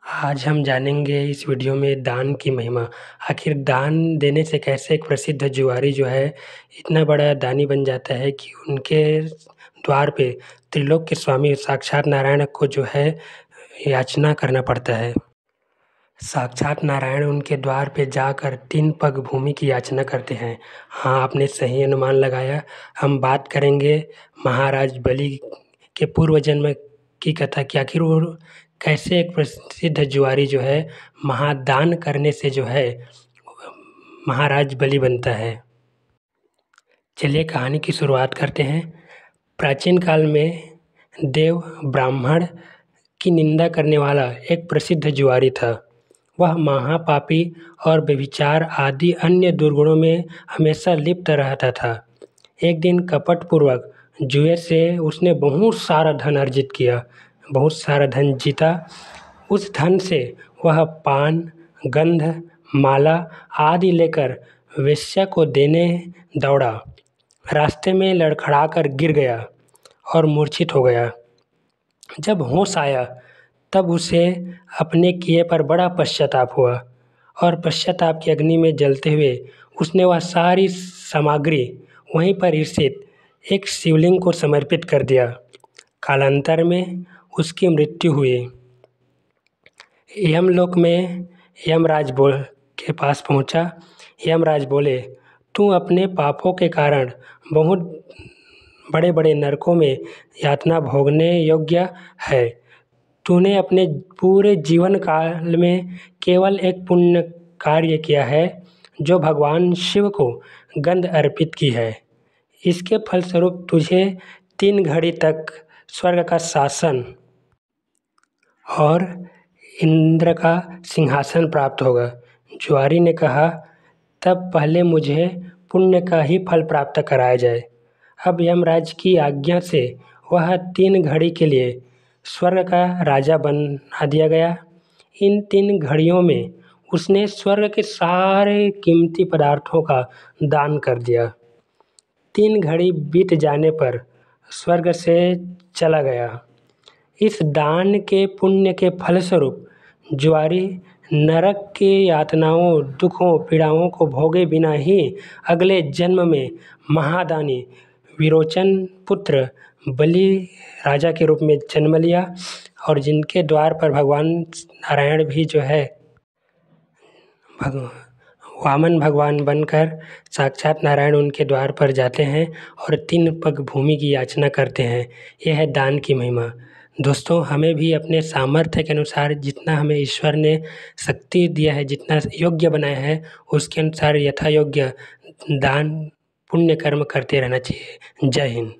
आज हम जानेंगे इस वीडियो में दान की महिमा। आखिर दान देने से कैसे एक प्रसिद्ध जुआरी जो है इतना बड़ा दानी बन जाता है कि उनके द्वार पे त्रिलोक के स्वामी साक्षात नारायण को जो है याचना करना पड़ता है। साक्षात नारायण उनके द्वार पे जाकर 3 पग भूमि की याचना करते हैं। हाँ, आपने सही अनुमान लगाया। हम बात करेंगे महाराज बलि के पूर्व जन्म की कथा कि आखिर वो कैसे एक प्रसिद्ध जुआरी जो है महादान करने से जो है महाराज बलि बनता है। चलिए कहानी की शुरुआत करते हैं। प्राचीन काल में देव ब्राह्मण की निंदा करने वाला एक प्रसिद्ध जुआरी था। वह महापापी और व्यभिचार आदि अन्य दुर्गुणों में हमेशा लिप्त रहता था। एक दिन कपटपूर्वक जुए से उसने बहुत सारा धन अर्जित किया, बहुत सारा धन जीता। उस धन से वह पान, गंध, माला आदि लेकर वेश्या को देने दौड़ा। रास्ते में लड़खड़ाकर गिर गया और मूर्छित हो गया। जब होश आया तब उसे अपने किए पर बड़ा पश्चाताप हुआ और पश्चाताप की अग्नि में जलते हुए उसने वह सारी सामग्री वहीं पर स्थित एक शिवलिंग को समर्पित कर दिया। कालांतर में उसकी मृत्यु हुई। यमलोक में यमराज के पास पहुंचा। यमराज बोले, तू अपने पापों के कारण बहुत बड़े बड़े नरकों में यातना भोगने योग्य है। तूने अपने पूरे जीवन काल में केवल एक पुण्य कार्य किया है जो भगवान शिव को गंध अर्पित की है। इसके फलस्वरूप तुझे 3 घड़ी तक स्वर्ग का शासन और इंद्र का सिंहासन प्राप्त होगा। जुआरी ने कहा, तब पहले मुझे पुण्य का ही फल प्राप्त कराया जाए। अब यमराज की आज्ञा से वह 3 घड़ी के लिए स्वर्ग का राजा बना दिया गया। इन 3 घड़ियों में उसने स्वर्ग के सारे कीमती पदार्थों का दान कर दिया। 3 घड़ी बीत जाने पर स्वर्ग से चला गया। इस दान के पुण्य के फलस्वरूप जुआरी नरक की यातनाओं, दुखों, पीड़ाओं को भोगे बिना ही अगले जन्म में महादानी विरोचन पुत्र बलि राजा के रूप में जन्म लिया और जिनके द्वार पर भगवान नारायण भी जो है वामन भगवान बनकर साक्षात नारायण उनके द्वार पर जाते हैं और 3 पग भूमि की याचना करते हैं। यह है दान की महिमा। दोस्तों, हमें भी अपने सामर्थ्य के अनुसार जितना हमें ईश्वर ने शक्ति दिया है, जितना योग्य बनाया है, उसके अनुसार यथा योग्य दान पुण्य कर्म करते रहना चाहिए। जय हिंद।